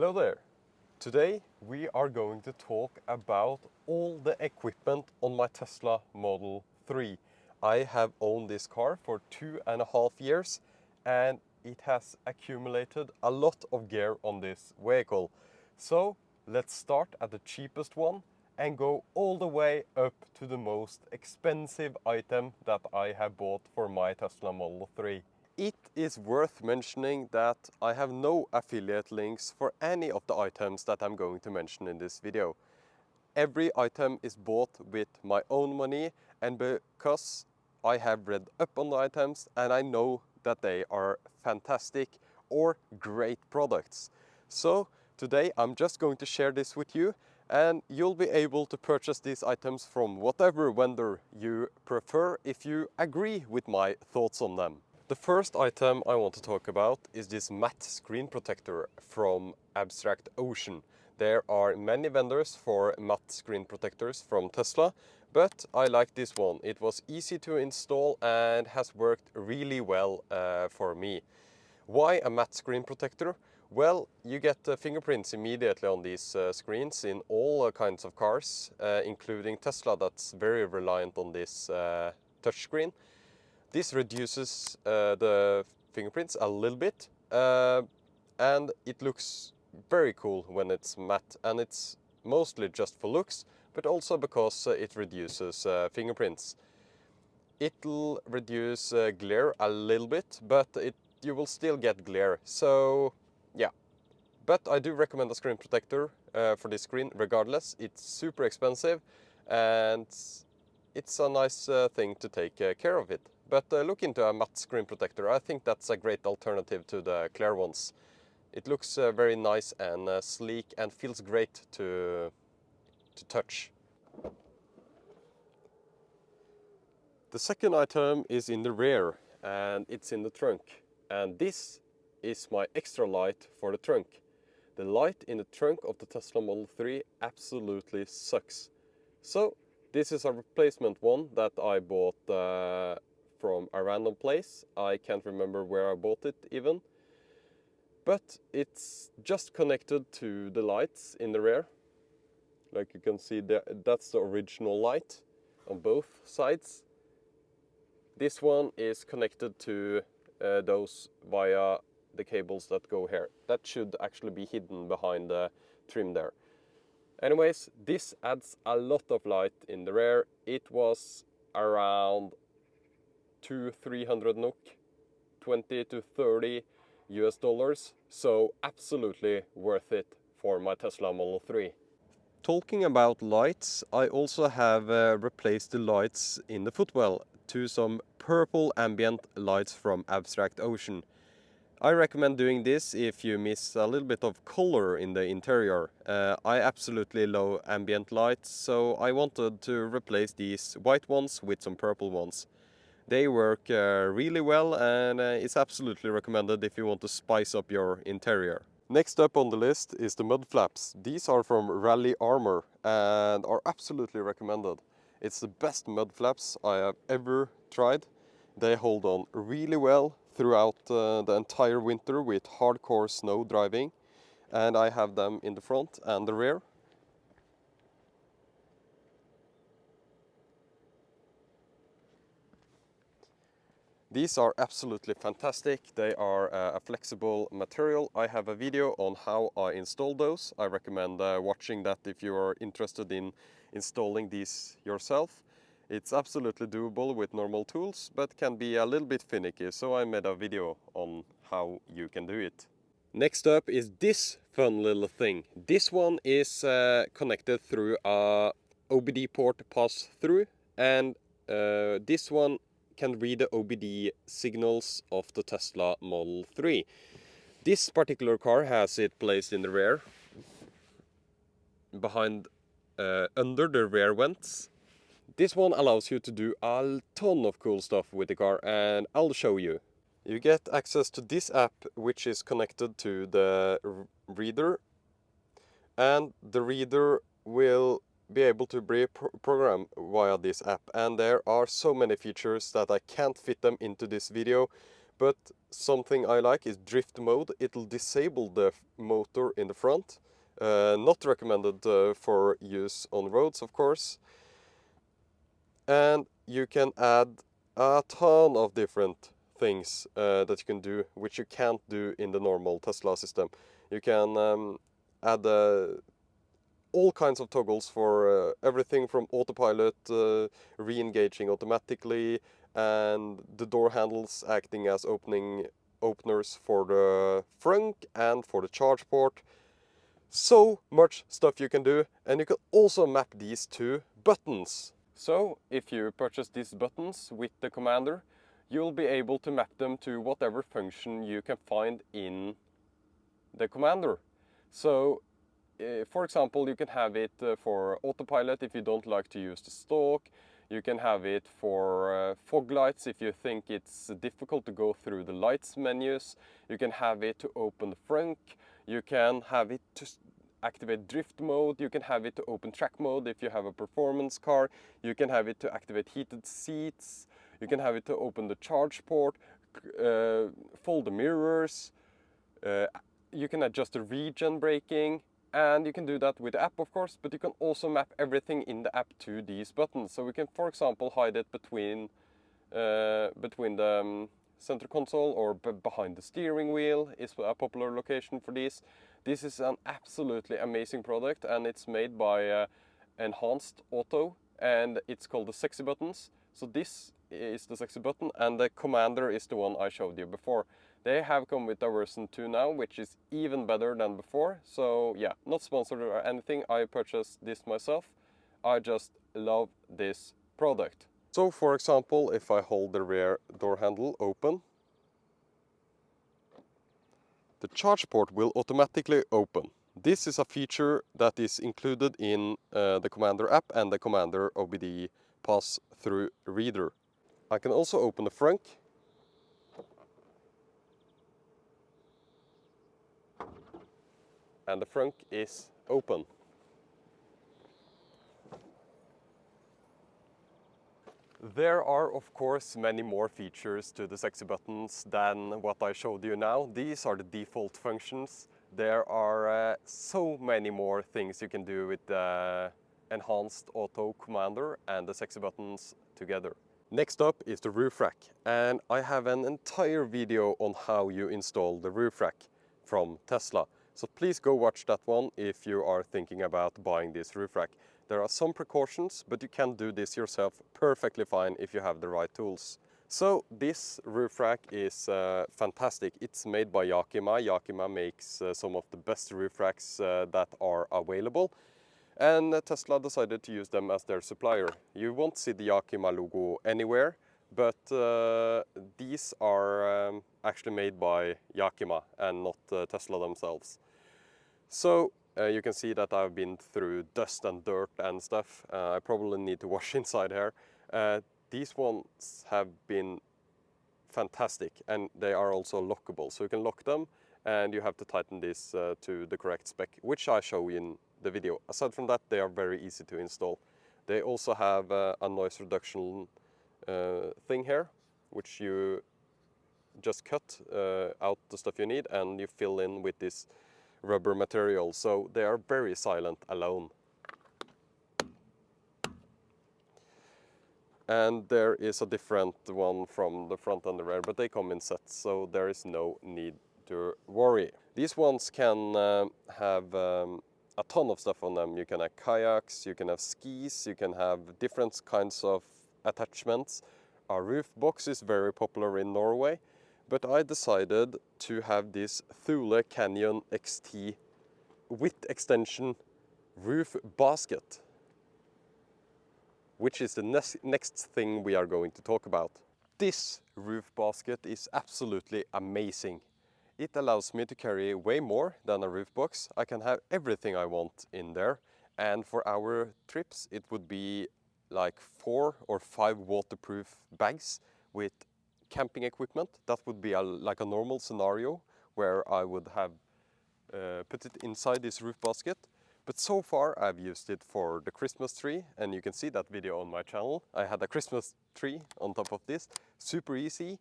Hello there. Today we are going to talk about all the equipment on my Tesla Model 3. I have owned this car for 2.5 years and it has accumulated a lot of gear on this vehicle. So let's start at the cheapest one and go all the way up to the most expensive item that I have bought for my Tesla Model 3. It is worth mentioning that I have no affiliate links for any of the items that I'm going to mention in this video. Every item is bought with my own money, and because I have read up on the items and I know that they are fantastic or great products. So today I'm just going to share this with you, and you'll be able to purchase these items from whatever vendor you prefer if you agree with my thoughts on them. The first item I want to talk about is this matte screen protector from Abstract Ocean. There are many vendors for matte screen protectors from Tesla, but I like this one. It was easy to install and has worked really well for me. Why a matte screen protector? Well, you get fingerprints immediately on these screens in all kinds of cars, including Tesla, that's very reliant on this touchscreen. This reduces the fingerprints a little bit, and it looks very cool when it's matte, and it's mostly just for looks, but also because it reduces fingerprints. It'll reduce glare a little bit, but you will still get glare, so yeah. But I do recommend a screen protector for this screen regardless. It's super expensive and it's a nice thing to take care of it. But look into a matte screen protector. I think that's a great alternative to the clear ones. It looks very nice and sleek and feels great to touch. The second item is in the rear and it's in the trunk. And this is my extra light for the trunk. The light in the trunk of the Tesla Model 3 absolutely sucks. So this is a replacement one that I bought from a random place. I can't remember where I bought it even. But it's just connected to the lights in the rear. Like you can see there, that's the original light on both sides. This one is connected to those via the cables that go here. That should actually be hidden behind the trim there. Anyways, this adds a lot of light in the rear. It was around 200-300 NOK, 20 to 30 US dollars, so absolutely worth it for my Tesla Model 3. Talking about lights, I also have replaced the lights in the footwell to some purple ambient lights from Abstract Ocean. I recommend doing this if you miss a little bit of color in the interior. I absolutely love ambient lights, so I wanted to replace these white ones with some purple ones. They work really well, and it's absolutely recommended if you want to spice up your interior. Next up on the list is the Mudflaps. These are from Rally Armor and are absolutely recommended. It's the best Mudflaps I have ever tried. They hold on really well throughout the entire winter with hardcore snow driving, and I have them in the front and the rear. These are absolutely fantastic. They are a flexible material. I have a video on how I install those. I recommend watching that if you are interested in installing these yourself. It's absolutely doable with normal tools, but can be a little bit finicky, so I made a video on how you can do it. Next up is this fun little thing. This one is connected through a OBD port pass-through, and this one can read the OBD signals of the Tesla Model 3. This particular car has it placed in the rear, behind, under the rear vents. This one allows you to do a ton of cool stuff with the car, and I'll show you. You get access to this app, which is connected to the reader, and the reader will be able to be programmed via this app. And there are so many features that I can't fit them into this video, But something I like is drift mode. It'll disable the motor in the front. Not recommended for use on roads, of course. And you can add a ton of different things that you can do, which you can't do in the normal Tesla system. You can add all kinds of toggles for everything from autopilot, re-engaging automatically, and the door handles acting as openers for the frunk and for the charge port. So much stuff you can do, and you can also map these to buttons. So if you purchase these buttons with the Commander, you'll be able to map them to whatever function you can find in the Commander. So for example, you can have it for autopilot if you don't like to use the stalk. You can have it for fog lights if you think it's difficult to go through the lights menus. You can have it to open the frunk. You can have it to activate drift mode. You can have it to open track mode if you have a performance car. You can have it to activate heated seats. You can have it to open the charge port, fold the mirrors. You can adjust the regen braking. And you can do that with the app, of course, but you can also map everything in the app to these buttons. So we can, for example, hide it between the center console or behind the steering wheel is a popular location for these. This is an absolutely amazing product, and it's made by Enhanced Auto, and it's called the Sexy Buttons. So this is the Sexy Button, and the Commander is the one I showed you before. They have come with a version 2 now, which is even better than before. So yeah, not sponsored or anything. I purchased this myself. I just love this product. So for example, if I hold the rear door handle open, the charge port will automatically open. This is a feature that is included in the Commander app and the Commander OBD pass-through reader. I can also open the frunk. And the frunk is open. There are of course many more features to the Sexy Buttons than what I showed you now. These are the default functions. There are so many more things you can do with the Enhanced Auto Commander and the Sexy Buttons together. Next up is the roof rack, and I have an entire video on how you install the roof rack from Tesla. So please go watch that one if you are thinking about buying this roof rack. There are some precautions, but you can do this yourself perfectly fine if you have the right tools. So this roof rack is fantastic. It's made by Yakima. Yakima makes some of the best roof racks that are available. And Tesla decided to use them as their supplier. You won't see the Yakima logo anywhere, but these are actually made by Yakima and not Tesla themselves. So you can see that I've been through dust and dirt and stuff. I probably need to wash inside here. These ones have been fantastic, and they are also lockable. So you can lock them, and you have to tighten this to the correct spec, which I show in the video. Aside from that, they are very easy to install. They also have a noise reduction thing here, which you just cut out the stuff you need and you fill in with this rubber material. So they are very silent alone. And there is a different one from the front and the rear, but they come in sets, so there is no need to worry. These ones can have a ton of stuff on them. You can have kayaks, you can have skis, you can have different kinds of attachments. Our roof box is very popular in Norway, but I decided to have this Thule Canyon XT width extension roof basket, which is the next thing we are going to talk about. This roof basket is absolutely amazing. It allows me to carry way more than a roof box. I can have everything I want in there. And for our trips, it would be like 4 or 5 waterproof bags with camping equipment. That would be like a normal scenario where I would have put it inside this roof basket. But so far I've used it for the Christmas tree, and you can see that video on my channel. I had a Christmas tree on top of this, super easy.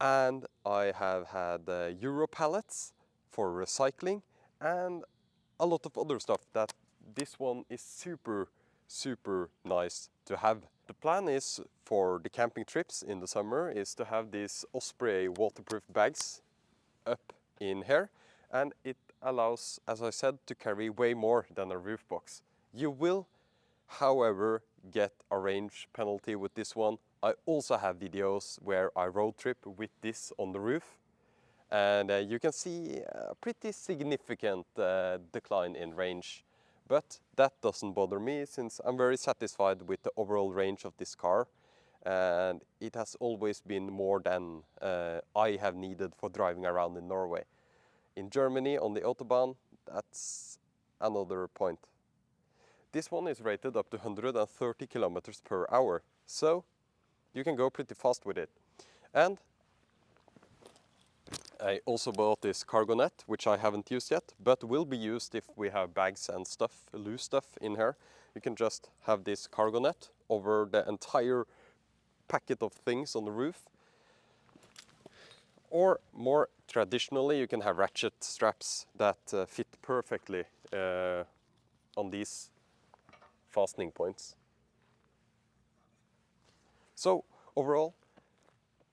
And I have had Euro pallets for recycling and a lot of other stuff that this one is super nice to have. The plan is for the camping trips in the summer is to have these Osprey waterproof bags up in here, and it allows, as I said, to carry way more than a roof box. You will, however, get a range penalty with this one. I also have videos where I road trip with this on the roof, and you can see a pretty significant decline in range. But that doesn't bother me since I'm very satisfied with the overall range of this car, and it has always been more than I have needed for driving around in Norway. In Germany on the Autobahn, that's another point. This one is rated up to 130 kilometers per hour, so you can go pretty fast with it. And I also bought this cargo net, which I haven't used yet, but will be used if we have bags and stuff, loose stuff in here. You can just have this cargo net over the entire packet of things on the roof. Or more traditionally, you can have ratchet straps that fit perfectly on these fastening points. So overall,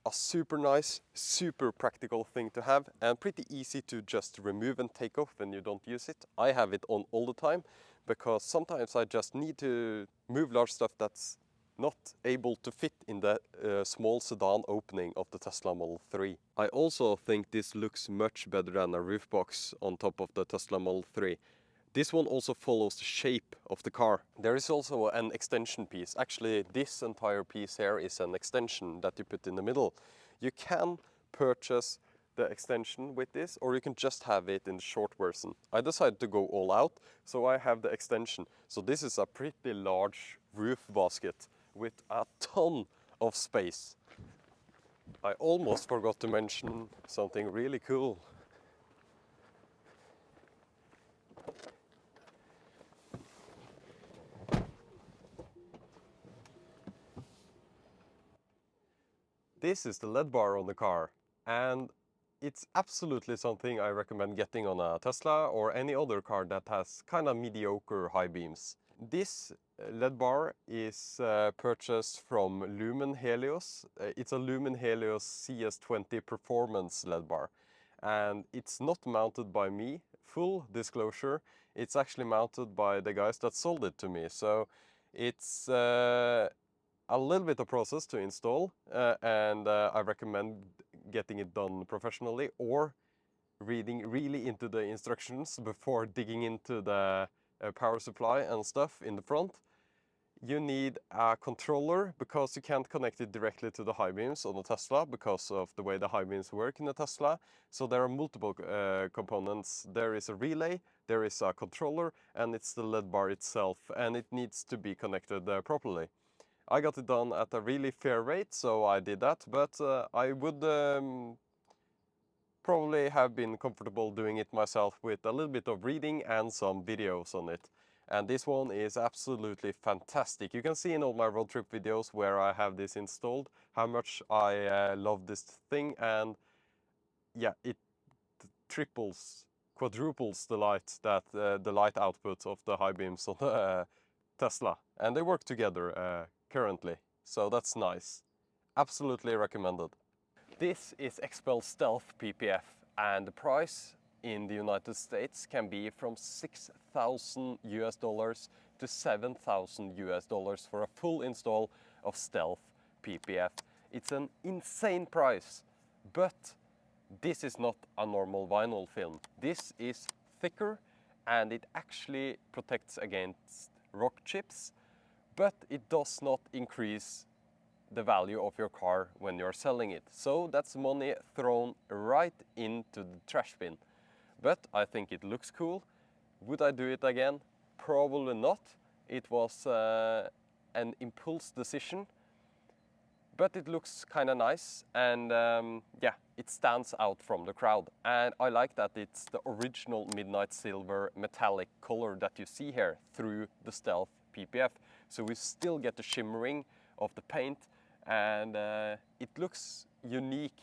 a super nice, super practical thing to have and pretty easy to just remove and take off when you don't use it. I have it on all the time because sometimes I just need to move large stuff that's not able to fit in the small sedan opening of the Tesla Model 3. I also think this looks much better than a roof box on top of the Tesla Model 3. This one also follows the shape of the car. There is also an extension piece. Actually, this entire piece here is an extension that you put in the middle. You can purchase the extension with this, or you can just have it in the short version. I decided to go all out, so I have the extension. So this is a pretty large roof basket with a ton of space. I almost forgot to mention something really cool. This is the LED bar on the car, and it's absolutely something I recommend getting on a Tesla or any other car that has kind of mediocre high beams. This LED bar is purchased from Lumen Helios. It's a Lumen Helios CS20 performance LED bar, and it's not mounted by me. Full disclosure, it's actually mounted by the guys that sold it to me. So it's a little bit of process to install, and I recommend getting it done professionally or reading really into the instructions before digging into the power supply and stuff in the front. You need a controller because you can't connect it directly to the high beams on the Tesla because of the way the high beams work in the Tesla. So there are multiple components. There is a relay, there is a controller, and it's the LED bar itself, and it needs to be connected properly. I got it done at a really fair rate, so I did that, but I would probably have been comfortable doing it myself with a little bit of reading and some videos on it. And this one is absolutely fantastic. You can see in all my road trip videos where I have this installed how much I love this thing, and yeah, it triples, quadruples the light that the light output of the high beams on the Tesla, and they work together currently, so that's nice. Absolutely recommended. This is XPEL Stealth PPF, and the price in the United States can be from $6,000 to $7,000 for a full install of Stealth PPF. It's an insane price, but this is not a normal vinyl film. This is thicker and it actually protects against rock chips, but it does not increase the value of your car when you're selling it. So that's money thrown right into the trash bin. But I think it looks cool. Would I do it again? Probably not. It was an impulse decision, but it looks kind of nice, and yeah, it stands out from the crowd. And I like that it's the original midnight silver metallic color that you see here through the Stealth PPF. So we still get the shimmering of the paint, and it looks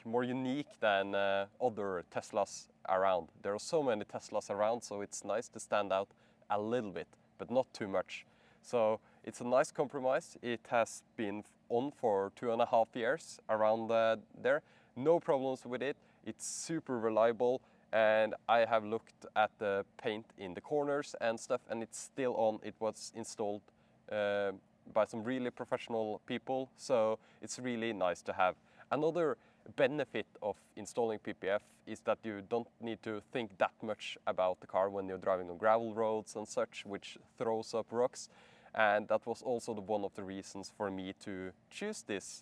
more unique than other Teslas around. There are so many Teslas around, so it's nice to stand out a little bit, but not too much. So it's a nice compromise. It has been on for 2.5 years around there. No problems with it. It's super reliable, and I have looked at the paint in the corners and stuff, and it's still on. It was installed by some really professional people, so it's really nice to have. Another benefit of installing PPF is that you don't need to think that much about the car when you're driving on gravel roads and such, which throws up rocks. And that was also one of the reasons for me to choose this.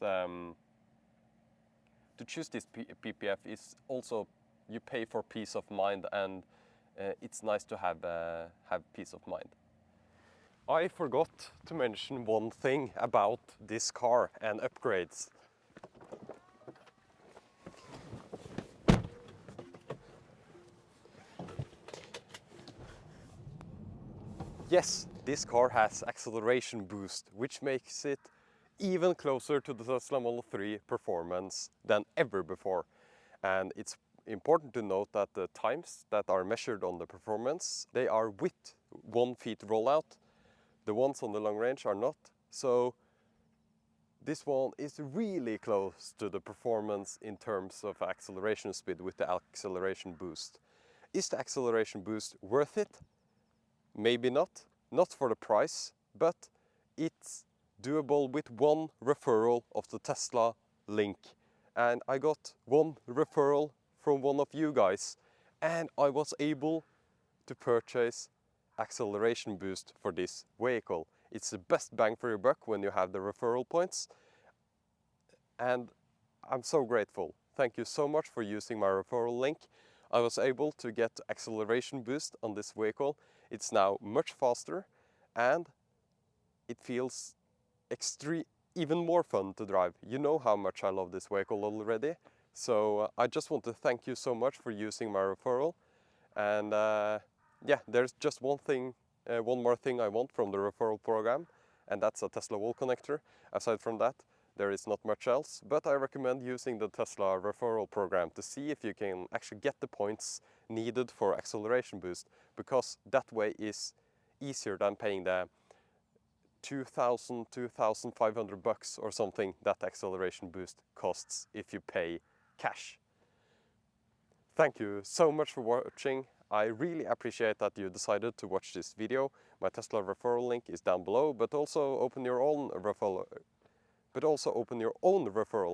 PPF is also you pay for peace of mind, and it's nice to have peace of mind. I forgot to mention one thing about this car and upgrades. Yes, this car has acceleration boost, which makes it even closer to the Tesla Model 3 performance than ever before. And it's important to note that the times that are measured on the performance, they are with 1 feet rollout. The ones on the long range are not. So this one is really close to the performance in terms of acceleration speed with the acceleration boost. Is the acceleration boost worth it? Maybe not. Not for the price, but it's doable with one referral of the Tesla link. And I got one referral from one of you guys, and I was able to purchase acceleration boost for this vehicle. It's the best bang for your buck when you have the referral points, and I'm so grateful. Thank you so much for using my referral link. I was able to get acceleration boost on this vehicle. It's now much faster, and it feels even more fun to drive. You know how much I love this vehicle already, so I just want to thank you so much for using my referral. And yeah, there's just one more thing I want from the referral program, and that's a Tesla wall connector. Aside from that, there is not much else, but I recommend using the Tesla referral program to see if you can actually get the points needed for acceleration boost, because that way is easier than paying the 2,500 bucks or something that acceleration boost costs if you pay cash. Thank you so much for watching. I really appreciate that you decided to watch this video. My Tesla referral link is down below, but also open your own referral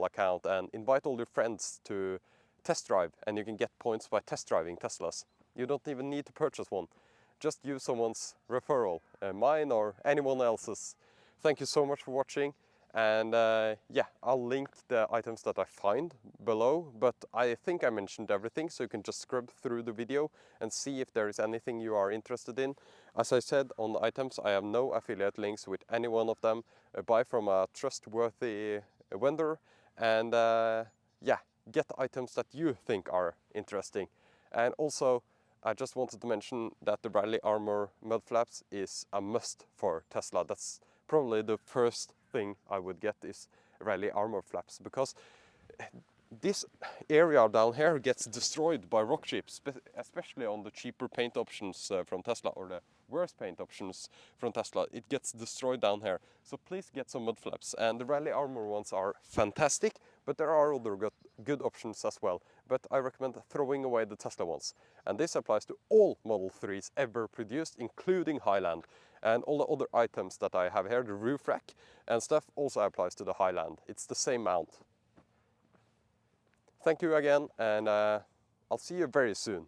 account and invite all your friends to test drive, and you can get points by test driving Teslas. You don't even need to purchase one. Just use someone's referral, mine or anyone else's. Thank you so much for watching, and yeah, I'll link the items that I find below, but I think I mentioned everything, so you can just scrub through the video and see if there is anything you are interested in. As I said, on the items, I have no affiliate links with any one of them. Buy from a trustworthy vendor, and yeah, get items that you think are interesting. And also, I just wanted to mention that the Rally Armor Mudflaps is a must for Tesla. That's probably the first thing I would get, is Rally Armor flaps, because this area down here gets destroyed by rock chips, especially on the cheaper paint options from Tesla, or the worst paint options from Tesla. It gets destroyed down here. So please get some mud flaps. And the Rally Armor ones are fantastic, but there are other good options as well. But I recommend throwing away the Tesla ones. And this applies to all Model 3s ever produced, including Highland. And all the other items that I have here, the roof rack and stuff, also applies to the Highland. It's the same mount. Thank you again, and I'll see you very soon.